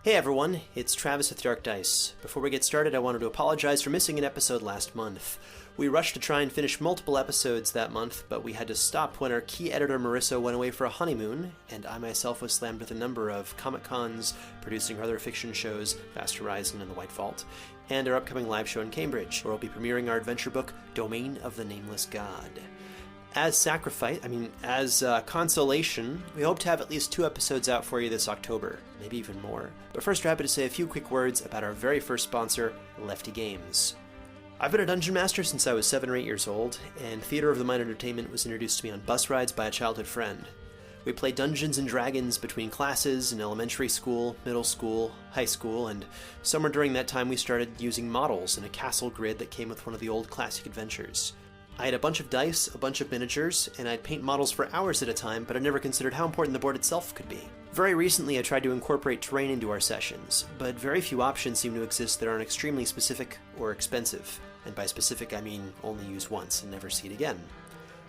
Hey everyone, it's Travis with Dark Dice. Before we get started, I wanted to apologize for missing an episode last month. We rushed to try and finish multiple episodes that month, but we had to stop when our key editor Marisa went away for a honeymoon, and I myself was slammed with a number of Comic-Cons, producing other fiction shows, Vast Horizon and the White Vault, and our upcoming live show in Cambridge, where we'll be premiering our adventure book, Domain of the Nameless God. As consolation, we hope to have at least 2 episodes out for you this October, maybe even more. But first, we're happy to say a few quick words about our very first sponsor, Lefty Games. I've been a dungeon master since I was 7 or 8 years old, and Theater of the Mind entertainment was introduced to me on bus rides by a childhood friend. We played Dungeons and Dragons between classes in elementary school, middle school, high school, and somewhere during that time we started using models in a castle grid that came with one of the old classic adventures. I had a bunch of dice, a bunch of miniatures, and I'd paint models for hours at a time, but I never considered how important the board itself could be. Very recently, I tried to incorporate terrain into our sessions, but very few options seem to exist that aren't extremely specific or expensive. And by specific, I mean only use once and never see it again.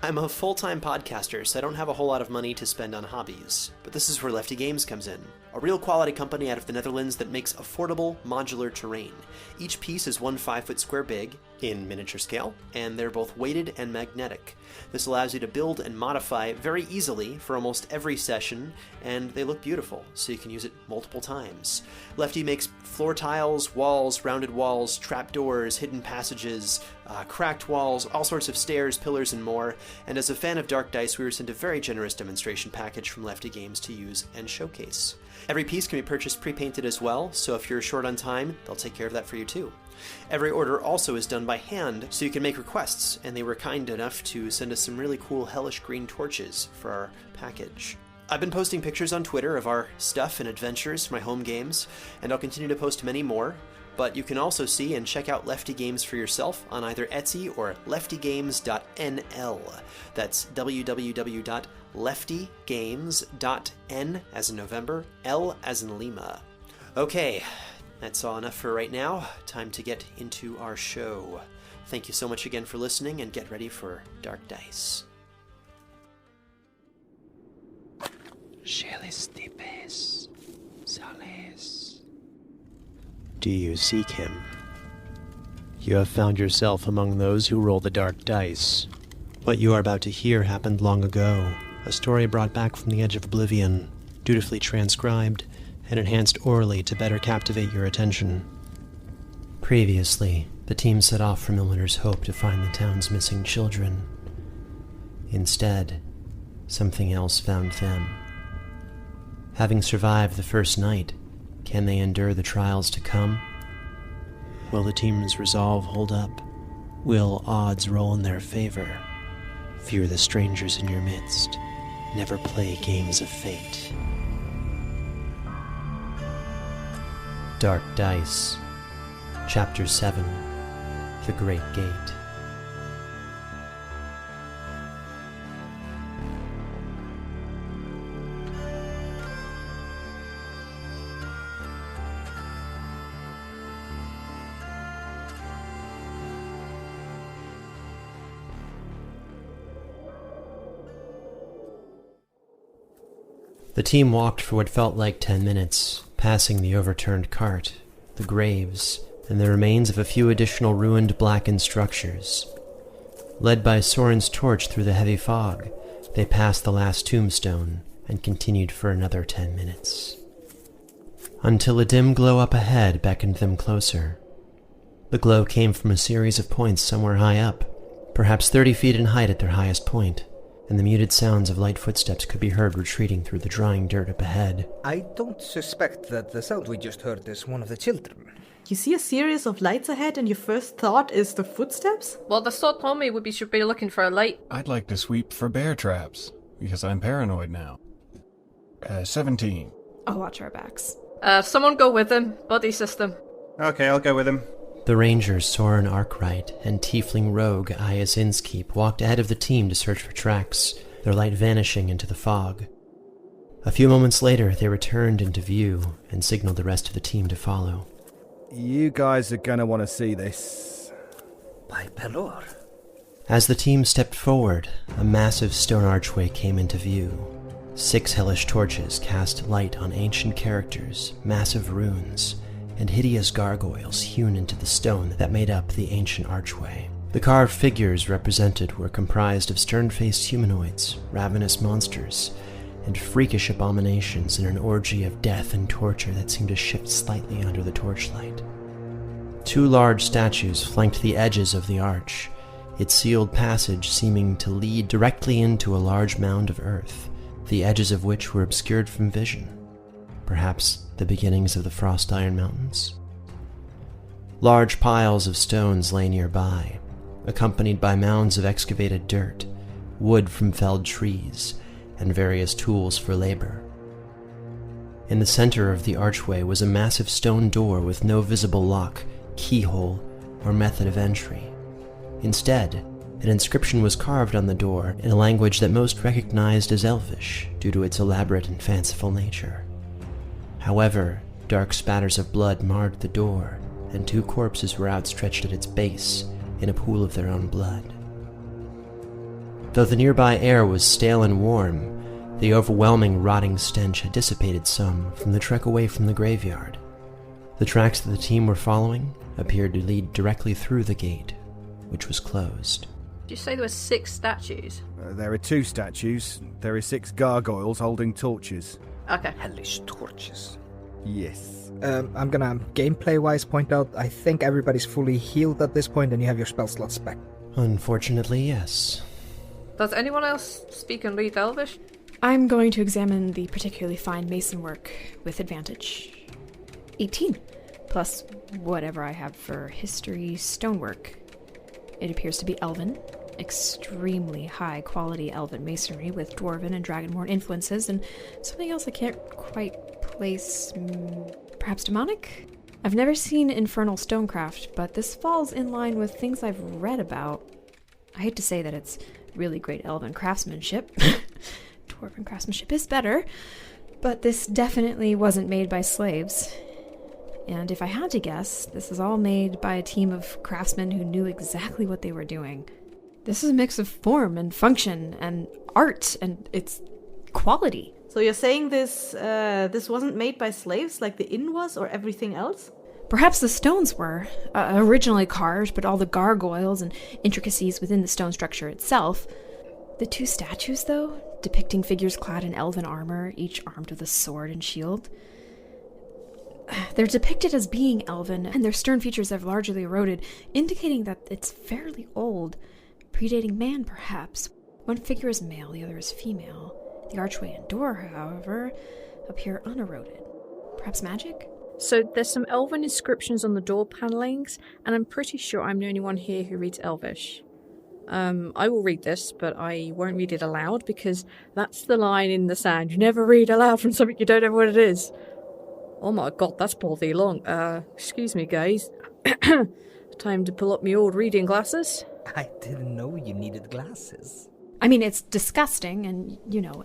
I'm a full-time podcaster, so I don't have a whole lot of money to spend on hobbies, but this is where Lefty Games comes in. A real quality company out of the Netherlands that makes affordable, modular terrain. Each piece is 1 5-foot square big, in miniature scale, and they're both weighted and magnetic. This allows you to build and modify very easily for almost every session, and they look beautiful, so you can use it multiple times. Lefty makes floor tiles, walls, rounded walls, trapdoors, hidden passages, cracked walls, all sorts of stairs, pillars, and more, and as a fan of Dark Dice, we were sent a very generous demonstration package from Lefty Games to use and showcase. Every piece can be purchased pre-painted as well, so if you're short on time, they'll take care of that for you too. Every order also is done by hand, so you can make requests, and they were kind enough to send us some really cool hellish green torches for our package. I've been posting pictures on Twitter of our stuff and adventures for my home games, and I'll continue to post many more, but you can also see and check out Lefty Games for yourself on either Etsy or leftygames.nl. That's www.leftygames.n as in November, L as in Lima. Okay, that's all enough for right now. Time to get into our show. Thank you so much again for listening, and get ready for Dark Dice. Do you seek him? You have found yourself among those who roll the dark dice. What you are about to hear happened long ago, a story brought back from the edge of oblivion, dutifully transcribed, and enhanced orally to better captivate your attention. Previously, the team set off from Milner's Hope to find the town's missing children. Instead, something else found them. Having survived the first night, can they endure the trials to come? Will the team's resolve hold up? Will odds roll in their favor? Fear the strangers in your midst. Never play games of fate. Dark Dice, Chapter 7, The Great Gate. The team walked for what felt like 10 minutes, passing the overturned cart, the graves, and the remains of a few additional ruined blackened structures. Led by Soren's torch through the heavy fog, they passed the last tombstone and continued for another 10 minutes. Until a dim glow up ahead beckoned them closer. The glow came from a series of points somewhere high up, perhaps 30 feet in height at their highest point, and the muted sounds of light footsteps could be heard retreating through the drying dirt up ahead. I don't suspect that the sound we just heard is one of the children. You see a series of lights ahead and your first thought is the footsteps? Well, the thought told me we should be looking for a light. I'd like to sweep for bear traps, because I'm paranoid now. 17. I'll watch our backs. Someone go with him. Buddy system. Okay, I'll go with him. The rangers Soren Arkwright and tiefling rogue Iaus Innskeep walked ahead of the team to search for tracks, their light vanishing into the fog. A few moments later, they returned into view and signaled the rest of the team to follow. You guys are gonna want to see this. By Pelor. As the team stepped forward, a massive stone archway came into view. 6 hellish torches cast light on ancient characters, massive runes, and hideous gargoyles hewn into the stone that made up the ancient archway. The carved figures represented were comprised of stern-faced humanoids, ravenous monsters, and freakish abominations in an orgy of death and torture that seemed to shift slightly under the torchlight. 2 large statues flanked the edges of the arch, its sealed passage seeming to lead directly into a large mound of earth, the edges of which were obscured from vision. Perhaps the beginnings of the Frost Iron Mountains? Large piles of stones lay nearby, accompanied by mounds of excavated dirt, wood from felled trees, and various tools for labor. In the center of the archway was a massive stone door with no visible lock, keyhole, or method of entry. Instead, an inscription was carved on the door in a language that most recognized as Elvish due to its elaborate and fanciful nature. However, dark spatters of blood marred the door, and 2 corpses were outstretched at its base in a pool of their own blood. Though the nearby air was stale and warm, the overwhelming rotting stench had dissipated some from the trek away from the graveyard. The tracks that the team were following appeared to lead directly through the gate, which was closed. Did you say there were 6 statues? There are 2 statues. There are 6 gargoyles holding torches. Okay. Hellish torches. Yes. I'm gonna gameplay-wise point out, I think everybody's fully healed at this point and you have your spell slots back. Unfortunately, yes. Does anyone else speak and read Elvish? I'm going to examine the particularly fine mason work with advantage. 18, plus whatever I have for history stonework. It appears to be elven, extremely high-quality elven masonry with dwarven and dragonborn influences, and something else I can't quite place. Perhaps demonic? I've never seen infernal stonecraft, but this falls in line with things I've read about. I hate to say that it's really great elven craftsmanship. Dwarven craftsmanship is better, but this definitely wasn't made by slaves. And if I had to guess, this is all made by a team of craftsmen who knew exactly what they were doing. This is a mix of form and function and art, and it's quality. So you're saying this wasn't made by slaves like the inn was, or everything else? Perhaps the stones were originally carved, but all the gargoyles and intricacies within the stone structure itself. The 2 statues, though, depicting figures clad in elven armor, each armed with a sword and shield. They're depicted as being elven, and their stern features have largely eroded, indicating that it's fairly old, predating man, perhaps. One figure is male, the other is female. The archway and door, however, appear uneroded. Perhaps magic? So there's some elven inscriptions on the door panellings, and I'm pretty sure I'm the only one here who reads Elvish. I will read this, but I won't read it aloud, because that's the line in the sound. You never read aloud from something you don't know what it is. Oh my god, that's bloody long. Excuse me, guys. Time to pull up my old reading glasses. I didn't know you needed glasses. I mean, it's disgusting, and,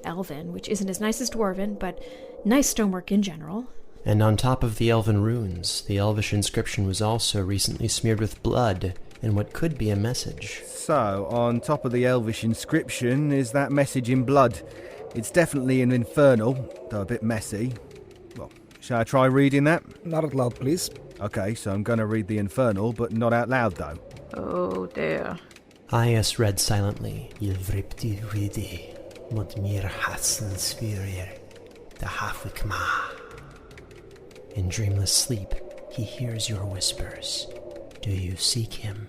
elven, which isn't as nice as dwarven, but nice stonework in general. And on top of the elven runes, the elvish inscription was also recently smeared with blood in what could be a message. So, on top of the elvish inscription is that message in blood. It's definitely an infernal, though a bit messy. Well, shall I try reading that? Not out loud, please. Okay, so I'm going to read the infernal, but not out loud, though. Oh dear. Iaus read silently. Ilvripti ridi, modmir hasen svirir, the hafwikma. In dreamless sleep, he hears your whispers. Do you seek him?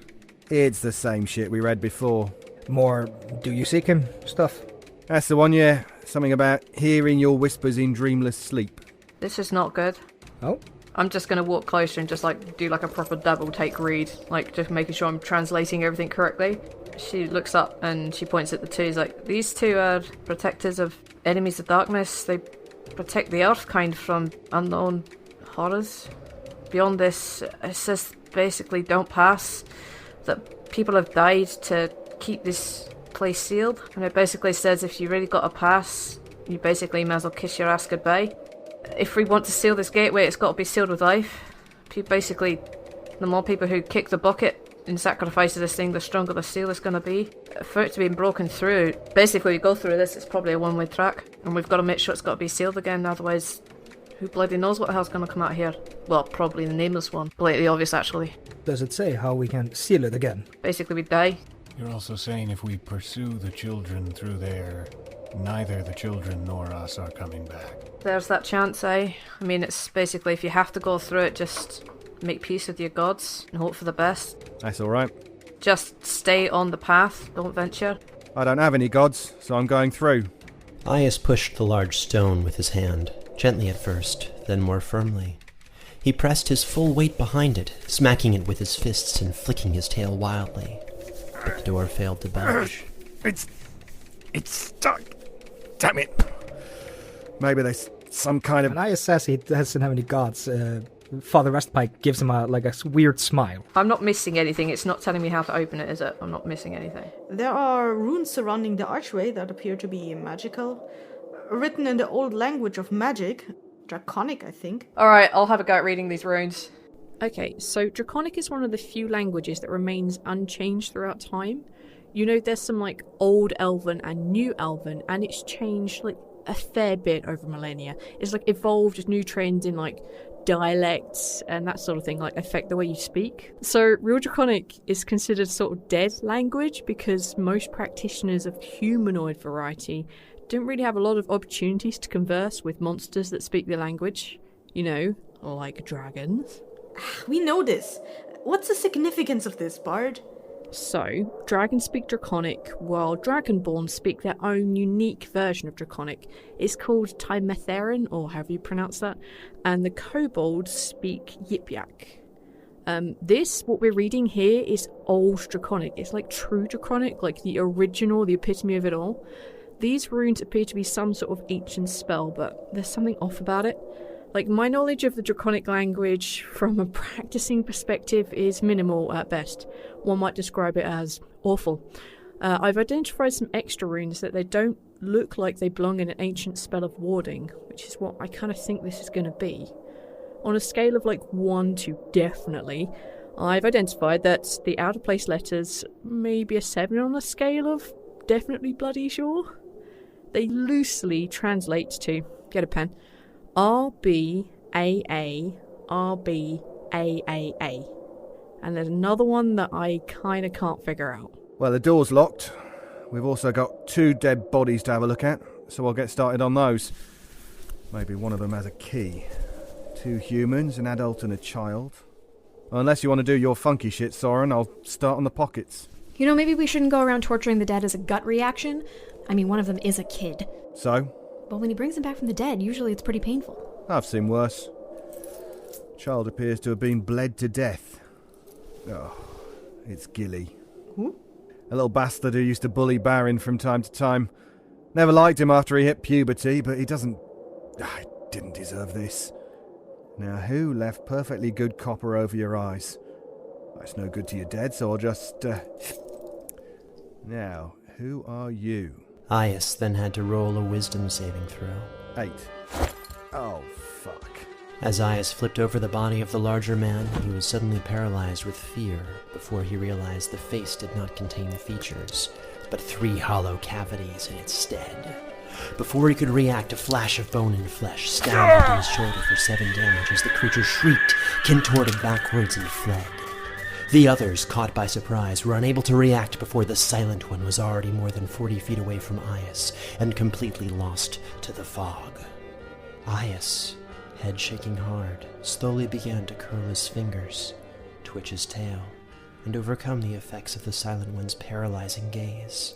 It's the same shit we read before. More do you seek him stuff? That's the one, yeah. Something about hearing your whispers in dreamless sleep. This is not good. Oh? I'm just going to walk closer and just do a proper double take read, just making sure I'm translating everything correctly. She looks up and she points at the 2. She's like, these 2 are protectors of enemies of darkness. They protect the Earthkind from unknown horrors. Beyond this, it says basically don't pass, that people have died to keep this place sealed, and it basically says if you really got a pass, you basically may as well kiss your ass goodbye. If we want to seal this gateway, it's got to be sealed with life. Basically, the more people who kick the bucket in sacrifice to this thing, the stronger the seal is going to be. For it to be broken through, basically we go through this, it's probably a one-way track. And we've got to make sure it's got to be sealed again, otherwise who bloody knows what the hell's going to come out here. Well, probably the Nameless one. Blatantly obvious, actually. Does it say how we can seal it again? Basically, we die. You're also saying if we pursue the children through there, neither the children nor us are coming back. There's that chance, eh? I mean, it's basically if you have to go through it, just make peace with your gods and hope for the best. That's all right. Just stay on the path, don't venture. I don't have any gods, so I'm going through. Iaus pushed the large stone with his hand, gently at first, then more firmly. He pressed his full weight behind it, smacking it with his fists and flicking his tail wildly. But the door failed to budge. It's stuck. Damn it. Maybe there's some kind of... And Iaus says he doesn't have any gods. Father Westpike gives him a weird smile. I'm not missing anything. It's not telling me how to open it, is it? I'm not missing anything. There are runes surrounding the archway that appear to be magical. Written in the old language of magic. Draconic, I think. Alright, I'll have a go at reading these runes. Okay, so Draconic is one of the few languages that remains unchanged throughout time. You know, there's some Old Elven and New Elven, and it's changed a fair bit over millennia. It's evolved as new trends in dialects and that sort of thing affect the way you speak. So Real Draconic is considered sort of dead language because most practitioners of humanoid variety don't really have a lot of opportunities to converse with monsters that speak the language. You know, like dragons. We know this. What's the significance of this, Bard? So, dragons speak Draconic, while Dragonborn speak their own unique version of Draconic. It's called Tymetherin, or however you pronounce that, and the kobolds speak Yip-Yak. What we're reading here is Old Draconic. It's true Draconic, the original, the epitome of it all. These runes appear to be some sort of ancient spell, but there's something off about it. My knowledge of the Draconic language from a practicing perspective is minimal at best. One might describe it as awful. I've identified some extra runes that they don't look like they belong in an ancient spell of warding, which is what I kind of think this is going to be. On a scale of 1 to definitely, I've identified that the out of place letters may be a 7 on a scale of definitely bloody sure. They loosely translate to, get a pen, RBAA, RBAAA. And there's another one that I kind of can't figure out. Well, the door's locked. We've also got 2 dead bodies to have a look at, so I'll get started on those. Maybe one of them has a key. 2 humans, an adult and a child. Unless you want to do your funky shit, Soren, I'll start on the pockets. You know, maybe we shouldn't go around torturing the dead as a gut reaction. I mean, one of them is a kid. So? But when he brings them back from the dead, usually it's pretty painful. I've seen worse. Child appears to have been bled to death. Oh, it's Gilly. Who? A little bastard who used to bully Baron from time to time. Never liked him after he hit puberty, but he didn't deserve this. Now, who left perfectly good copper over your eyes? That's no good to your dead, so I'll just, Now, who are you? Iaus then had to roll a wisdom saving throw. 8. Oh, fuck. As Iaus flipped over the body of the larger man, he was suddenly paralyzed with fear before he realized the face did not contain features, but 3 hollow cavities in its stead. Before he could react, a flash of bone and flesh stabbed into his shoulder for 7 damage as the creature shrieked, contorted backwards and fled. The others, caught by surprise, were unable to react before the Silent One was already more than 40 feet away from Iaus and completely lost to the fog. Iaus, head shaking hard, slowly began to curl his fingers, twitch his tail, and overcome the effects of the Silent One's paralyzing gaze,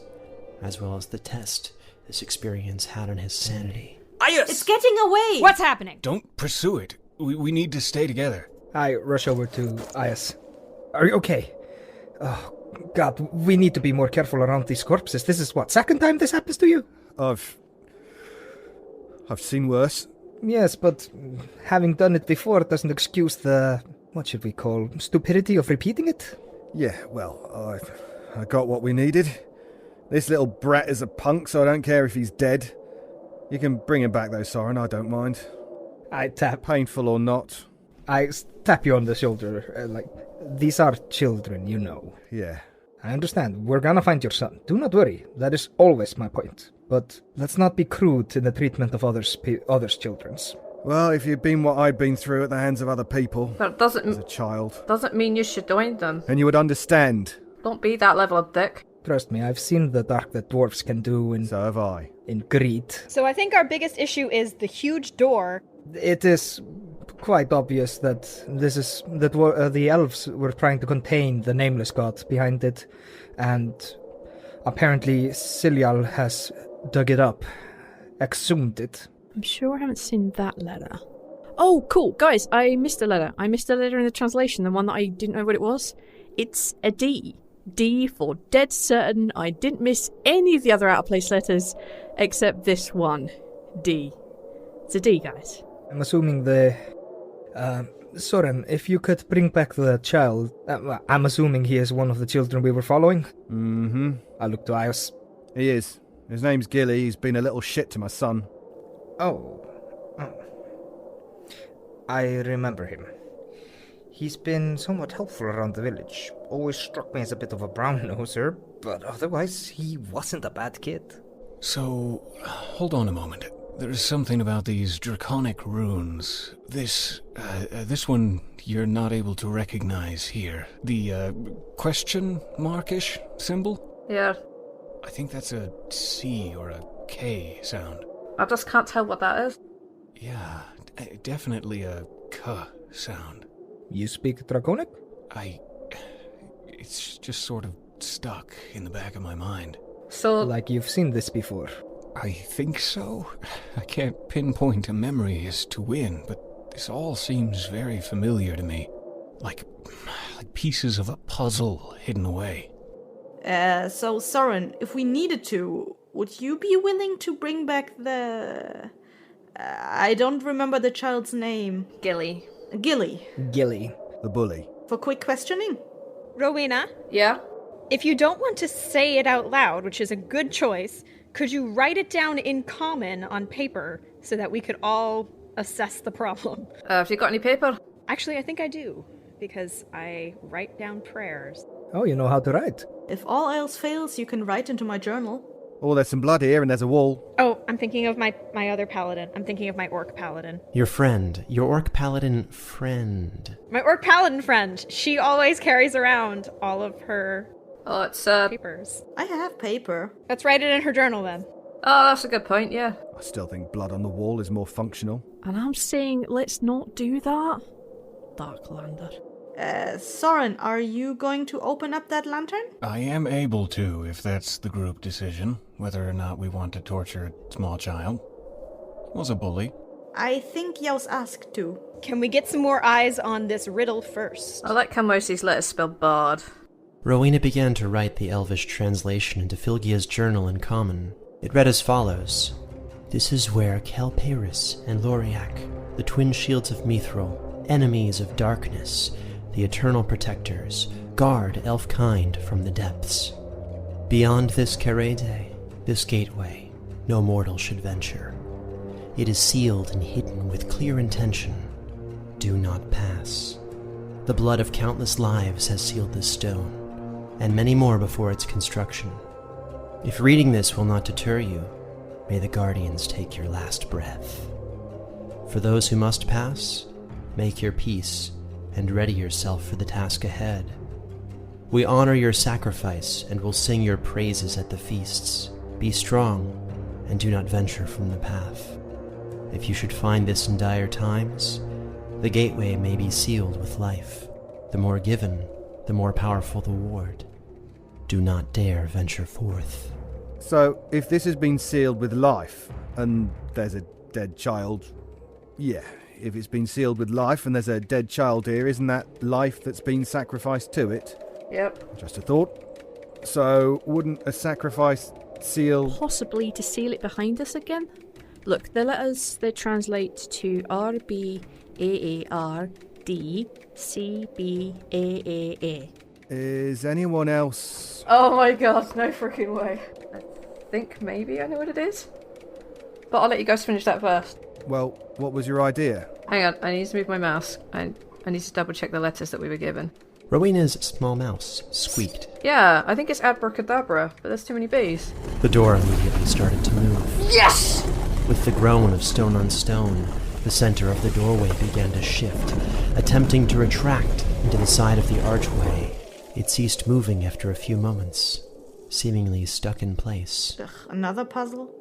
as well as the test this experience had on his sanity. Iaus! It's getting away! What's happening? Don't pursue it. We need to stay together. I rush over to Iaus. Are you okay? Oh, God, we need to be more careful around these corpses. This is what, second time this happens to you? I've seen worse. Yes, but having done it before doesn't excuse the, what should we call, stupidity of repeating it? Yeah, well, I got what we needed. This little brat is a punk, so I don't care if he's dead. You can bring him back though, Soren, I don't mind. Painful or not. I tap you on the shoulder, these are children, you know. Yeah. I understand. We're gonna find your son. Do not worry. That is always my point. But let's not be crude in the treatment of others' children's. Well, if you'd been what I'd been through at the hands of other people But as a child, doesn't mean you should join them. then you would understand. Don't be that level of dick. Trust me, I've seen the dark that dwarves can do So have I. in greed. So I think our biggest issue is the huge door. It is quite obvious that the elves were trying to contain the Nameless god behind it, and apparently Silial has dug it up, exhumed it. I'm sure I haven't seen that letter. Oh, cool. Guys, I missed a letter. I missed a letter in the translation, the one that I didn't know what it was. It's a D. D for dead certain. I didn't miss any of the other out-of-place letters, except this one. D. It's a D, guys. I'm assuming Soren, if you could bring back the child... I'm assuming he is one of the children we were following. Mm-hmm. I look to Iaus. He is. His name's Gilly. He's been a little shit to my son. Oh. I remember him. He's been somewhat helpful around the village. Always struck me as a bit of a brown-noser, but otherwise he wasn't a bad kid. So, hold on a moment. There's something about these draconic runes. This one you're not able to recognize here. The, question mark-ish symbol? Yeah. I think that's a C or a K sound. I just can't tell what that is. Yeah, definitely a K sound. You speak Draconic? It's just sort of stuck in the back of my mind. So, Like you've seen this before. I think so. I can't pinpoint a memory as to when, but this all seems very familiar to me. Like pieces of a puzzle hidden away. So Soren, if we needed to, would you be willing to bring back the... I don't remember the child's name. Gilly. Gilly. Gilly. The bully. For quick questioning. Rowena, Yeah? if you don't want to say it out loud, which is a good choice, could you write it down in common on paper so that we could all assess the problem? Have you got any paper? Actually, I think I do, because I write down prayers. Oh, you know how to write. If all else fails, you can write into my journal. Oh, there's some blood here and there's a wall. Oh, I'm thinking of my other paladin. I'm thinking of my orc paladin. Your friend. Your orc paladin friend. My orc paladin friend. She always carries around all of her Oh, it's, papers. I have paper. Let's write it in her journal then. Oh, that's a good point, yeah. I still think blood on the wall is more functional. And I'm saying, let's not do that. Darklander. Soren, are you going to open up that lantern? I am able to, if that's the group decision, whether or not we want to torture a small child. Was a bully. I think Iaus asked to. Can we get some more eyes on this riddle first? I like how most of these letters spell bard. Rowena began to write the Elvish translation into Flygia's journal in common. It read as follows. This is where Kelparis and Loriak, the twin shields of Mithril, enemies of darkness, the eternal protectors, guard elf-kind from the depths. Beyond this Kerede, this gateway, no mortal should venture. It is sealed and hidden with clear intention. Do not pass. The blood of countless lives has sealed this stone, and many more before its construction. If reading this will not deter you, may the Guardians take your last breath. For those who must pass, make your peace and ready yourself for the task ahead. We honor your sacrifice and will sing your praises at the feasts. Be strong and do not venture from the path. If you should find this in dire times, the gateway may be sealed with life. The more given, the more powerful the ward. Do not dare venture forth. So, if this has been sealed with life, and there's a dead child... Yeah, if it's been sealed with life and there's a dead child here, isn't that life that's been sacrificed to it? Yep. Just a thought. So, wouldn't a sacrifice seal... Possibly to seal it behind us again? Look, the letters, they translate to RBAARDCBAAA. Is anyone else... Oh my god, no freaking way. I think maybe I know what it is. But I'll let you guys finish that first. Well, what was your idea? Hang on, I need to move my mouse. I need to double check the letters that we were given. Rowena's small mouse squeaked. Yeah, I think it's abracadabra, but there's too many bees. The door immediately started to move. Yes! With the groan of stone on stone, the center of the doorway began to shift, attempting to retract into the side of the archway. It ceased moving after a few moments, seemingly stuck in place. Ugh, another puzzle?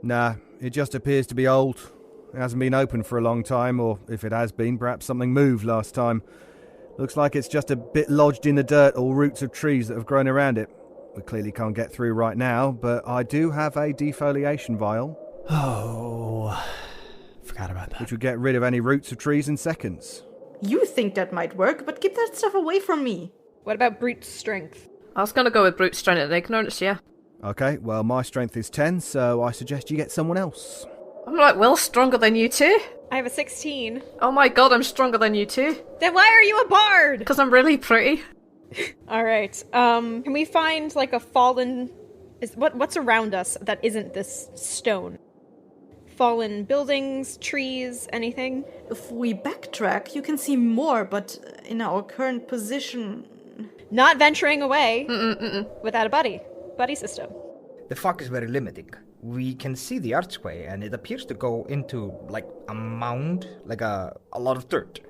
Nah, it just appears to be old. It hasn't been open for a long time, or if it has been, perhaps something moved last time. Looks like it's just a bit lodged in the dirt or roots of trees that have grown around it. We clearly can't get through right now, but I do have a defoliation vial. Oh, forgot about that. Which would get rid of any roots of trees in seconds. You think that might work, but keep that stuff away from me. What about brute strength? I was gonna go with brute strength and ignorance, yeah. Okay, well, my strength is 10, so I suggest you get someone else. I'm like well stronger than you two. I have a 16. Oh my god, I'm stronger than you two. Then why are you a bard? Because I'm really pretty. Alright, can we find like a fallen... What's around us that isn't this stone? Fallen buildings, trees, anything? If we backtrack, you can see more, but in our current position... Not venturing away without a buddy system. The fog is very limiting. We can see the archway, and it appears to go into, like, a mound, like a lot of dirt.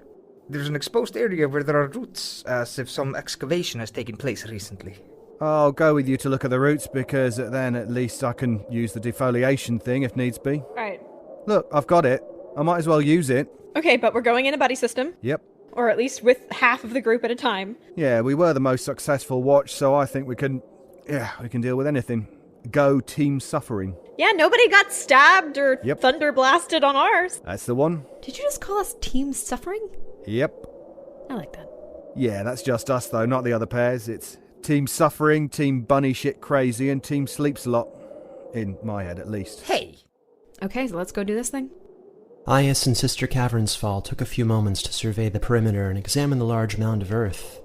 There's an exposed area where there are roots, as if some excavation has taken place recently. I'll go with you to look at the roots, because then at least I can use the defoliation thing if needs be. Right. Look, I've got it. I might as well use it. Okay, but we're going in a buddy system. Yep. Or at least with half of the group at a time. Yeah, we were the most successful watch, so I think we can deal with anything. Go Team Suffering. Yeah, nobody got stabbed or thunder blasted on ours. That's the one. Did you just call us Team Suffering? Yep. I like that. Yeah, that's just us though, not the other pairs. It's Team Suffering, Team Bunny Shit Crazy, and Team Sleeps a Lot. In my head, at least. Hey! Okay, so let's go do this thing. Iaus and Sister Cavernsfall took a few moments to survey the perimeter and examine the large mound of earth.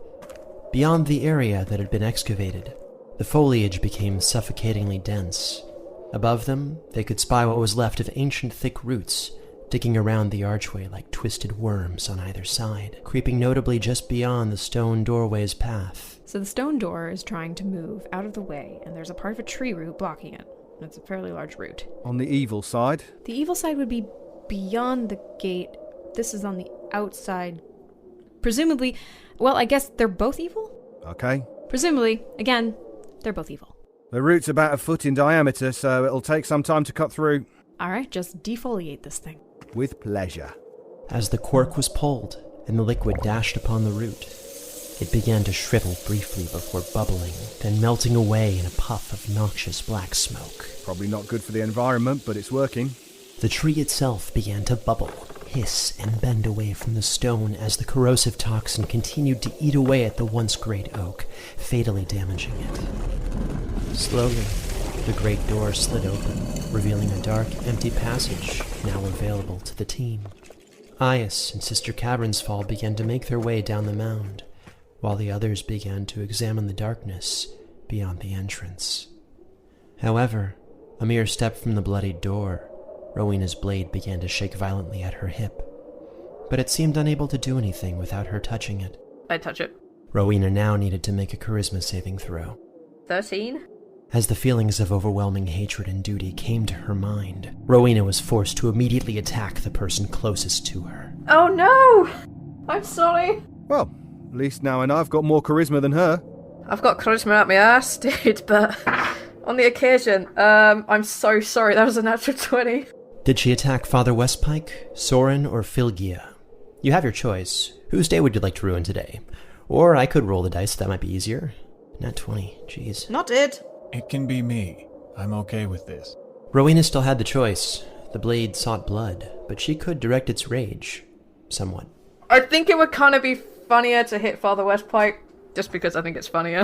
Beyond the area that had been excavated, the foliage became suffocatingly dense. Above them, they could spy what was left of ancient thick roots, digging around the archway like twisted worms on either side, creeping notably just beyond the stone doorway's path. So the stone door is trying to move out of the way, and there's a part of a tree root blocking it. It's a fairly large root. On the evil side? The evil side would be beyond the gate. This is on the outside. Presumably, well, I guess they're both evil? Okay. Presumably, again, they're both evil. The root's about a foot in diameter, so it'll take some time to cut through. Alright, just defoliate this thing. With pleasure. As the cork was pulled and the liquid dashed upon the root, it began to shrivel briefly before bubbling, then melting away in a puff of noxious black smoke. Probably not good for the environment, but it's working. The tree itself began to bubble, hiss, and bend away from the stone as the corrosive toxin continued to eat away at the once great oak, fatally damaging it. Slowly, the great door slid open, revealing a dark, empty passage now available to the team. Iaus and Sister Cavernsfall began to make their way down the mound, while the others began to examine the darkness beyond the entrance. However, a mere step from the bloodied door, Rowena's blade began to shake violently at her hip, but it seemed unable to do anything without her touching it. I touch it. Rowena now needed to make a charisma saving throw. 13? As the feelings of overwhelming hatred and duty came to her mind, Rowena was forced to immediately attack the person closest to her. Oh no! I'm sorry. Well, at least now I know I've got more charisma than her. I've got charisma out my ass, dude, but on the occasion, I'm so sorry, that was a natural 20. Did she attack Father Westpike, Soren, or Flygia? You have your choice. Whose day would you like to ruin today? Or I could roll the dice, that might be easier. Nat 20, jeez. Not it. It can be me. I'm okay with this. Rowena still had the choice. The blade sought blood, but she could direct its rage. Somewhat. I think it would kind of be funnier to hit Father Westpike, just because I think it's funnier.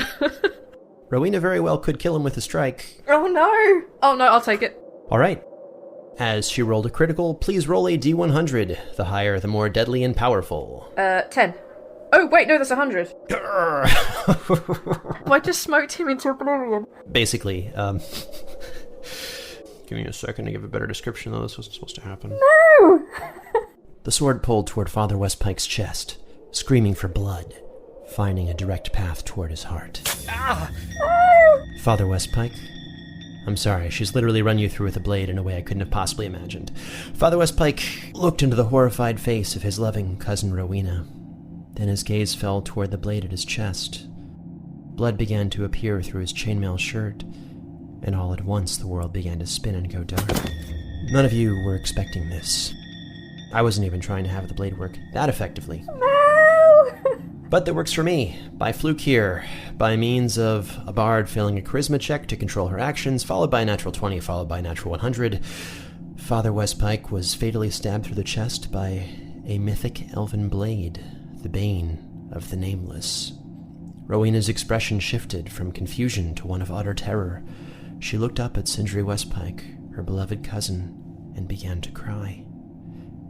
Rowena very well could kill him with a strike. Oh no! Oh no, I'll take it. Alright. As she rolled a critical, please roll a D100. The higher, the more deadly and powerful. 10. Oh, wait, no, that's 100. I just smoked him into oblivion. Basically, give me a second to give a better description, though this wasn't supposed to happen. No! The sword pulled toward Father Westpike's chest, screaming for blood. finding a direct path toward his heart. Father Westpike? I'm sorry, she's literally run you through with a blade in a way I couldn't have possibly imagined. Father Westpike looked into the horrified face of his loving cousin Rowena. Then his gaze fell toward the blade at his chest. Blood began to appear through his chainmail shirt, and all at once the world began to spin and go dark. None of you were expecting this. I wasn't even trying to have the blade work that effectively. But that works for me, by fluke here, by means of a bard failing a charisma check to control her actions, followed by a natural 20, followed by a natural 100. Father Westpike was fatally stabbed through the chest by a mythic elven blade, the Bane of the Nameless. Rowena's expression shifted from confusion to one of utter terror. She looked up at Sindri Westpike, her beloved cousin, and began to cry.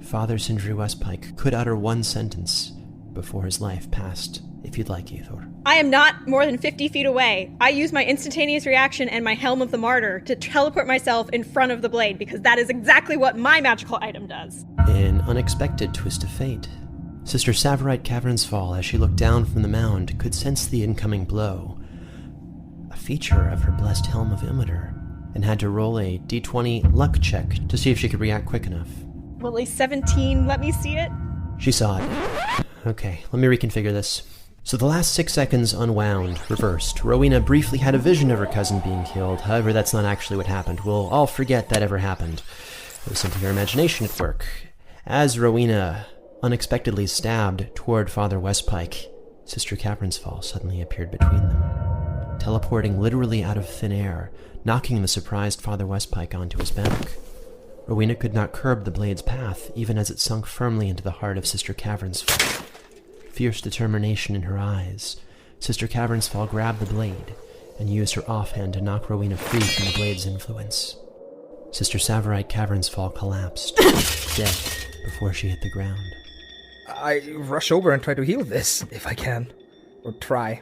Father Sindri Westpike could utter one sentence before his life passed, if you'd like, Eyþór. I am not more than 50 feet away. I use my instantaneous reaction and my Helm of the Martyr to teleport myself in front of the blade, because that is exactly what my magical item does. An unexpected twist of fate. Sister Tsavorite Cavernsfall, as she looked down from the mound, could sense the incoming blow, a feature of her blessed Helm of Imiter, and had to roll a d20 luck check to see if she could react quick enough. Will a 17 let me see it? She saw it. Okay, let me reconfigure this. So the last 6 seconds unwound, reversed. Rowena briefly had a vision of her cousin being killed. However, that's not actually what happened. We'll all forget that ever happened. It was simply her imagination at work. As Rowena unexpectedly stabbed toward Father Westpike, Sister Cavernsfall suddenly appeared between them, teleporting literally out of thin air, knocking the surprised Father Westpike onto his back. Rowena could not curb the blade's path, even as it sunk firmly into the heart of Sister Cavernsfall. Fierce determination in her eyes, Sister Cavernsfall grabbed the blade and used her offhand to knock Rowena free from the blade's influence. Sister Tsavorite Cavernsfall collapsed, dead, before she hit the ground. I rush over and try to heal this, if I can. Or try.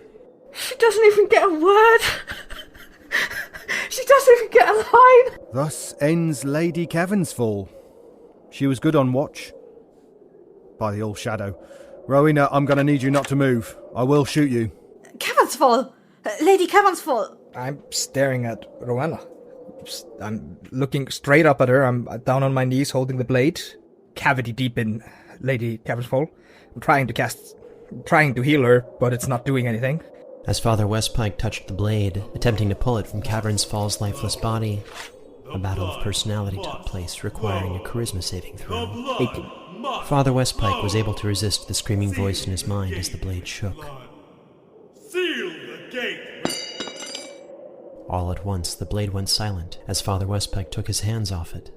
She doesn't even get a word. She doesn't even get a line. Thus ends Lady Cavernsfall. She was good on watch. By the All-Shadow. Rowena, I'm going to need you not to move. I will shoot you. Cavernsfall! Lady Cavernsfall! I'm staring at Rowena. I'm looking straight up at her. I'm down on my knees holding the blade, cavity deep in Lady Cavernsfall. I'm trying to heal her, but it's not doing anything. As Father Westpike touched the blade, attempting to pull it from Cavernsfall's lifeless body, a battle of personality took place, requiring a charisma saving throw. 18. Father Westpike was able to resist the screaming voice in his mind as the blade shook. Seal the gate! All at once, the blade went silent as Father Westpike took his hands off it.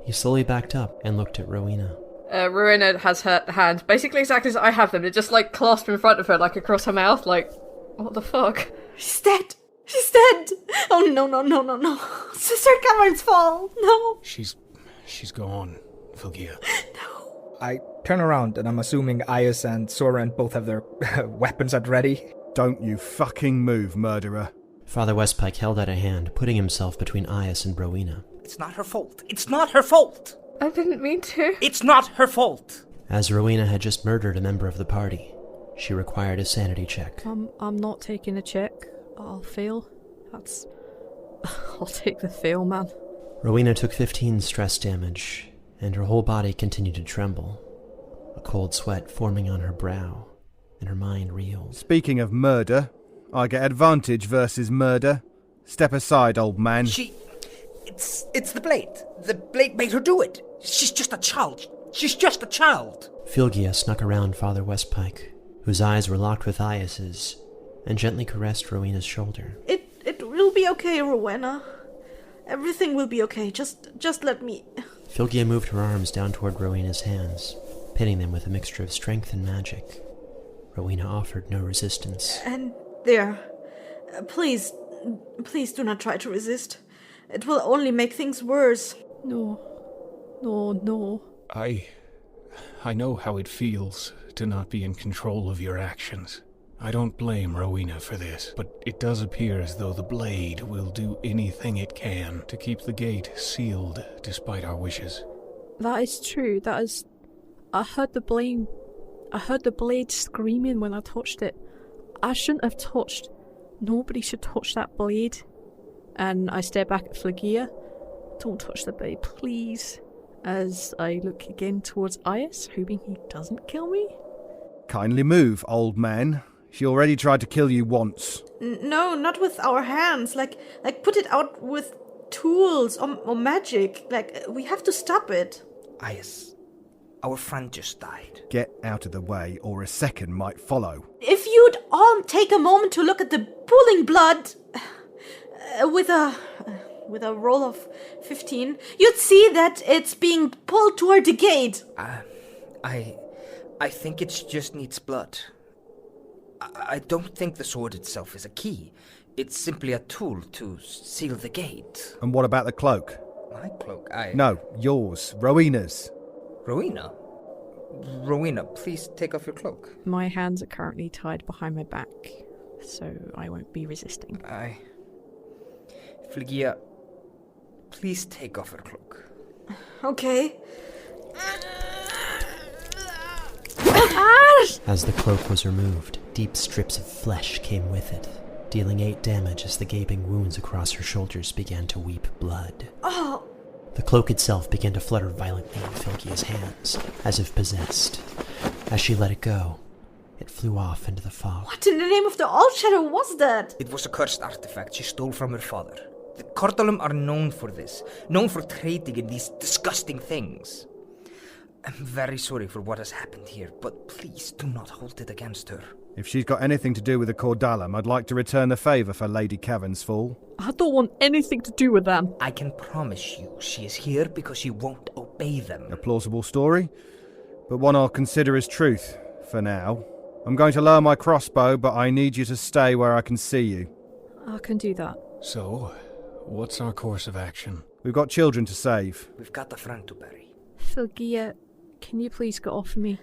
He slowly backed up and looked at Rowena. Rowena has her hands basically exactly as I have them. They're just like clasped in front of her, like across her mouth, like, what the fuck? She's dead! She's dead! Oh no. Sister Cavernsfall, no! She's gone, Flygia. No. I turn around and I'm assuming Iaus and Soren both have their weapons at ready. Don't you fucking move, murderer. Father Westpike held out a hand, putting himself between Iaus and Rowena. It's not her fault. It's not her fault. I didn't mean to. It's not her fault. As Rowena had just murdered a member of the party, she required a sanity check. I'm not taking a check. I'll fail. I'll take the fail, man. Rowena took 15 stress damage, and her whole body continued to tremble, a cold sweat forming on her brow, and her mind reeled. Speaking of murder, I get advantage versus murder. Step aside, old man. It's the blade. The blade made her do it. She's just a child. She's just a child. Flygia snuck around Father Westpike, whose eyes were locked with Iaus's, and gently caressed Rowena's shoulder. It will be okay, Rowena. Everything will be okay. Just let me... Flygia moved her arms down toward Rowena's hands, pinning them with a mixture of strength and magic. Rowena offered no resistance. And there. Please do not try to resist. It will only make things worse. No. I know how it feels to not be in control of your actions. I don't blame Rowena for this, but it does appear as though the blade will do anything it can to keep the gate sealed despite our wishes. That is true. I heard the blade I heard the blade screaming when I touched it. I shouldn't have touched. Nobody should touch that blade. And I stare back at Flygia. Don't touch the blade, please. As I look again towards Iaus, hoping he doesn't kill me. Kindly move, old man. She already tried to kill you once. No, not with our hands. Like put it out with tools or magic. Like, we have to stop it. Iaus, our friend just died. Get out of the way, or a second might follow. If you'd all take a moment to look at the pooling blood with a roll of 15, you'd see that it's being pulled toward the gate. I think it just needs blood. I don't think the sword itself is a key. It's simply a tool to seal the gate. And what about the cloak? My cloak? No, yours. Rowena's. Rowena? Rowena, please take off your cloak. My hands are currently tied behind my back, so I won't be resisting. Flygia, please take off your cloak. Okay. As the cloak was removed, deep strips of flesh came with it, dealing 8 damage as the gaping wounds across her shoulders began to weep blood. Oh. The cloak itself began to flutter violently in Flygia's hands, as if possessed. As she let it go, it flew off into the fog. What in the name of the All Shadow was that? It was a cursed artifact she stole from her father. The Cordalum are known for this, known for trading in these disgusting things. I'm very sorry for what has happened here, but please do not hold it against her. If she's got anything to do with the Cordalum, I'd like to return the favour for Lady Cavernsfall. I don't want anything to do with them. I can promise you she is here because she won't obey them. A plausible story, but one I'll consider as truth, for now. I'm going to lower my crossbow, but I need you to stay where I can see you. I can do that. So, what's our course of action? We've got children to save. We've got a friend to bury. Flygia, can you please get off of me?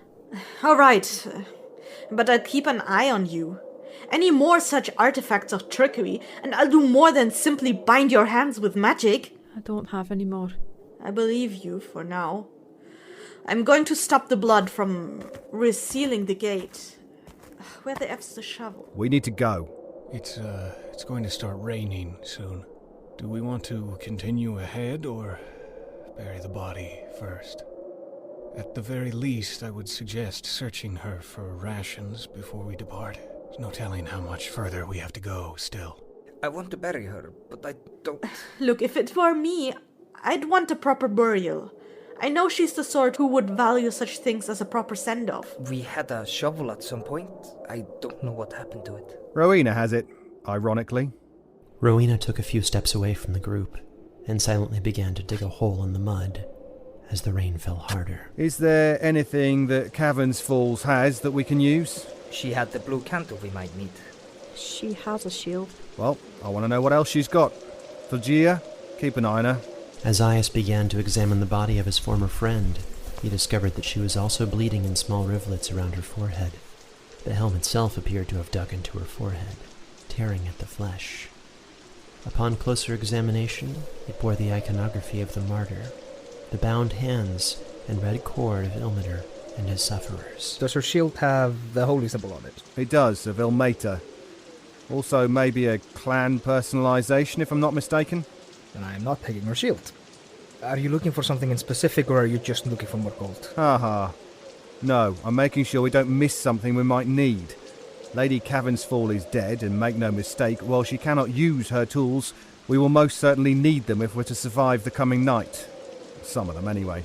All right, but I'll keep an eye on you. Any more such artifacts of trickery, and I'll do more than simply bind your hands with magic. I don't have any more. I believe you for now. I'm going to stop the blood from resealing the gate. Where the F's the shovel? We need to go. It's going to start raining soon. Do we want to continue ahead or bury the body first? At the very least, I would suggest searching her for rations before we depart. There's no telling how much further we have to go still. I want to bury her, but I don't... Look, if it were me, I'd want a proper burial. I know she's the sort who would value such things as a proper send-off. We had a shovel at some point. I don't know what happened to it. Rowena has it, ironically. Rowena took a few steps away from the group and silently began to dig a hole in the mud as the rain fell harder. Is there anything that Cavernsfall has that we can use? She had the blue candle we might need. She has a shield. Well, I want to know what else she's got. Flygia, keep an eye on her. As Iaus began to examine the body of his former friend, he discovered that she was also bleeding in small rivulets around her forehead. The helm itself appeared to have dug into her forehead, tearing at the flesh. Upon closer examination, it bore the iconography of the martyr, the bound hands and red cord of Ilmater and his sufferers. Does her shield have the holy symbol on it? It does, of Ilmater. Also maybe a clan personalization, if I'm not mistaken. Then I am not taking her shield. Are you looking for something in specific, or are you just looking for more gold? Haha. No, I'm making sure we don't miss something we might need. Lady Cavernsfall is dead, and make no mistake, while she cannot use her tools, we will most certainly need them if we're to survive the coming night. Some of them, anyway.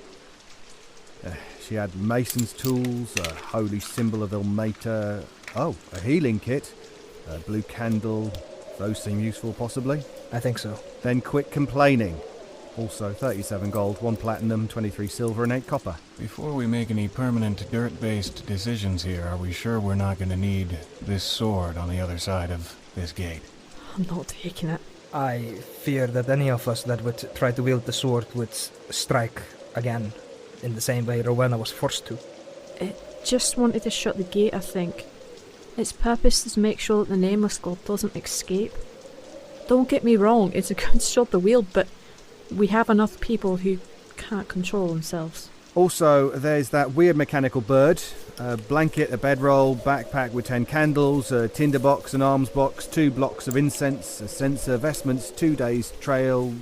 She had mason's tools, a holy symbol of Ilmater. Oh, a healing kit. A blue candle. Those seem useful, possibly. I think so. Then quit complaining. Also, 37 gold, 1 platinum, 23 silver, and 8 copper. Before we make any permanent dirt-based decisions here, are we sure we're not going to need this sword on the other side of this gate? I'm not taking it. I fear that any of us that would try to wield the sword would strike again, in the same way Rowena was forced to. It just wanted to shut the gate, I think. Its purpose is to make sure that the Nameless God doesn't escape. Don't get me wrong, it's a good shot to wield, but we have enough people who can't control themselves. Also, there's that weird mechanical bird. A blanket, a bedroll, backpack with 10 candles, a tinderbox, an arms box, 2 blocks of incense, a censer, vestments, 2 days trail...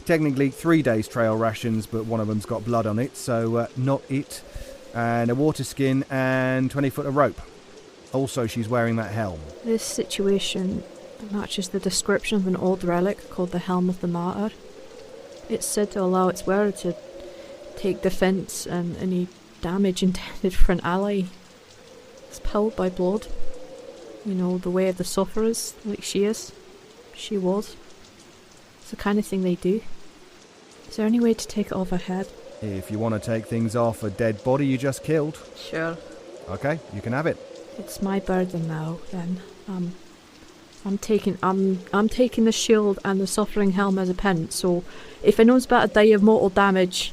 Technically 3 days trail rations, but one of them's got blood on it, so not it. And a water skin and 20 foot of rope. Also, she's wearing that helm. This situation matches the description of an old relic called the Helm of the Martyr. It's said to allow its wearer to take defense and any damage intended for an ally. It's powered by blood. You know, the way of the sufferers, like she is. She was. It's the kind of thing they do. Is there any way to take it off her head? If you want to take things off a dead body you just killed. Sure. Okay, you can have it. It's my burden now, then. I'm taking the shield and the suffering helm as a penance, so if anyone's about to die of mortal damage,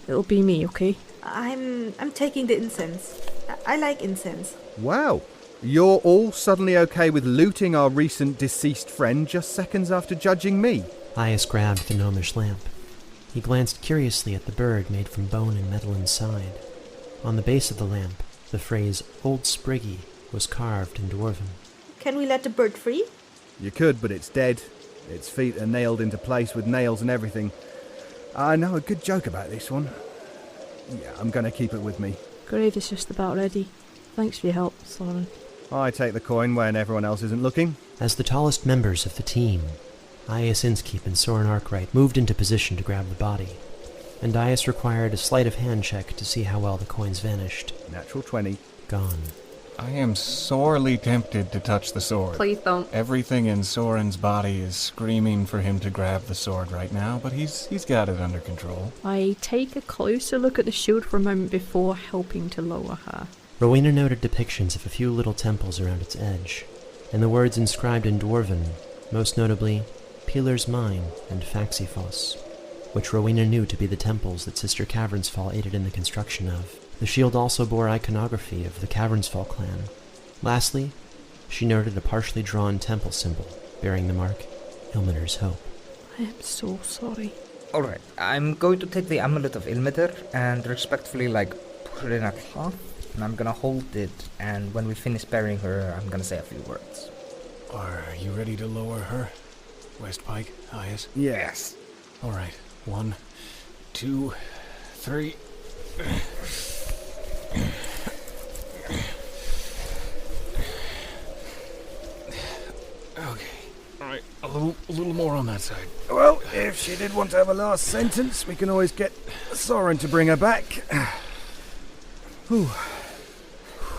it'll be me, okay? I'm taking the incense. I like incense. Wow. You're all suddenly okay with looting our recent deceased friend just seconds after judging me? Iaus grabbed the gnomish lamp. He glanced curiously at the bird made from bone and metal inside. On the base of the lamp, the phrase Old Spriggy was carved in Dwarven. Can we let the bird free? You could, but it's dead. Its feet are nailed into place with nails and everything. I know a good joke about this one. Yeah, I'm going to keep it with me. Grave is just about ready. Thanks for your help, Soren. I take the coin when everyone else isn't looking. As the tallest members of the team, Iaus Innskeep and Soren Arkwright moved into position to grab the body, and Iaus required a sleight of hand check to see how well the coins vanished. Natural 20. Gone. I am sorely tempted to touch the sword. Please don't. Everything in Soren's body is screaming for him to grab the sword right now, but he's got it under control. I take a closer look at the shield for a moment before helping to lower her. Rowena noted depictions of a few little temples around its edge, and the words inscribed in Dwarven, most notably Peeler's Mine and Faxifos, which Rowena knew to be the temples that Sister Cavernsfall aided in the construction of. The shield also bore iconography of the Cavernsfall clan. Lastly, she noted a partially drawn temple symbol bearing the mark Ilmater's Hope. I am so sorry. Alright, I'm going to take the amulet of Ilmater and respectfully, put it in a cloth, and I'm gonna hold it, and when we finish burying her, I'm gonna say a few words. Are you ready to lower her? Westpike, Iaus? Yes. Alright, 1, 2, 3... Okay. Alright, a little more on that side. Well, if she did want to have a last sentence, we can always get Soren to bring her back. Whew.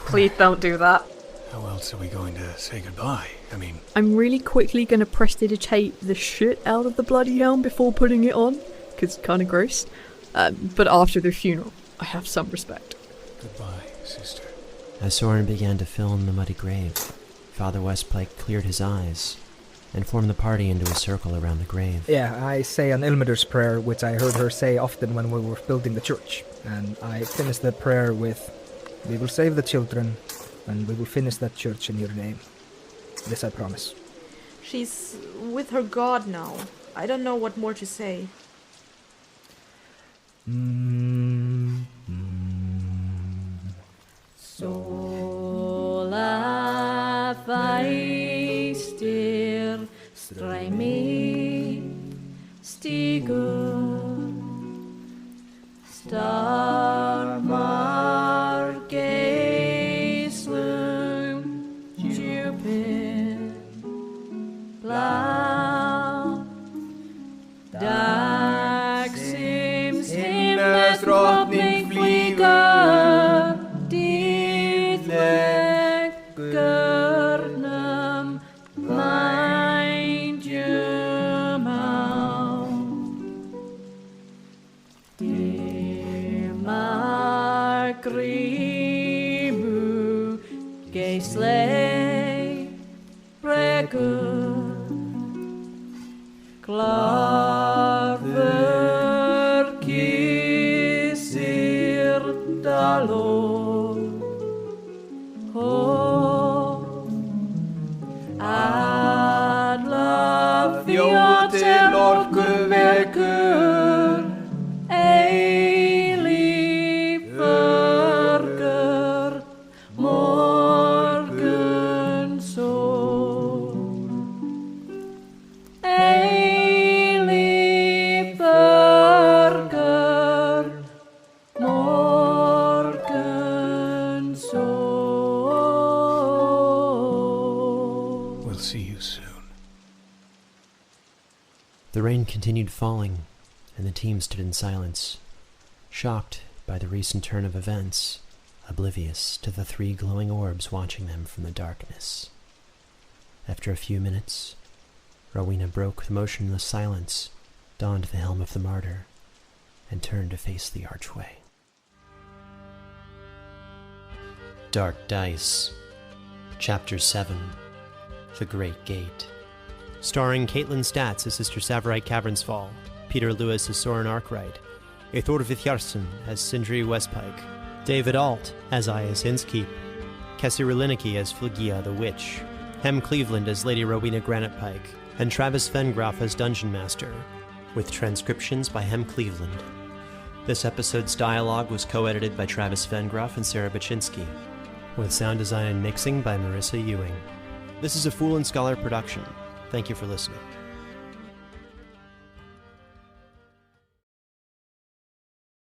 Please don't do that. How else are we going to say goodbye? I mean... I'm really quickly going to prestidigitate the shit out of the bloody helm before putting it on, because it's kind of gross. But after the funeral, I have some respect. Goodbye, sister. As Soren began to fill in the muddy grave, Father Westpike cleared his eyes and formed the party into a circle around the grave. Yeah, I say an Ilmater's prayer, which I heard her say often when we were building the church. And I finished that prayer with, "We will save the children, and we will finish that church in your name. This I promise." She's with her god now. I don't know what more to say. Sola feistir streymi stigur stormar geislum djúpin blá dagsins himnesdrottning flýgur dýrlegurnum mændjum á dimar grímu geislei bregur klarfur kissir dalur alla þjóðir orku vekur eilíf förgur The rain continued falling, and the team stood in silence, shocked by the recent turn of events, oblivious to the 3 glowing orbs watching them from the darkness. After a few minutes, Rowena broke the motionless silence, donned the helm of the martyr, and turned to face the archway. Dark Dice, Chapter 7, The Great Gate. Starring Kaitlin Statz as Sister Tsavorite Cavernsfall, Peter Lewis as Soren Arkwright, Eyþór Viðarsson as Sindri Westpike, David Ault as Innskeep, Kessi Riliniki as Flygia the Witch, Hem Cleveland as Lady Rowena Granitepike, and Travis Vengroff as Dungeon Master, with transcriptions by Hem Cleveland. This episode's dialogue was co-edited by Travis Vengroff and Sarah Buchynski, with sound design and mixing by Marisa Ewing. This is a Fool and Scholar production. Thank you for listening.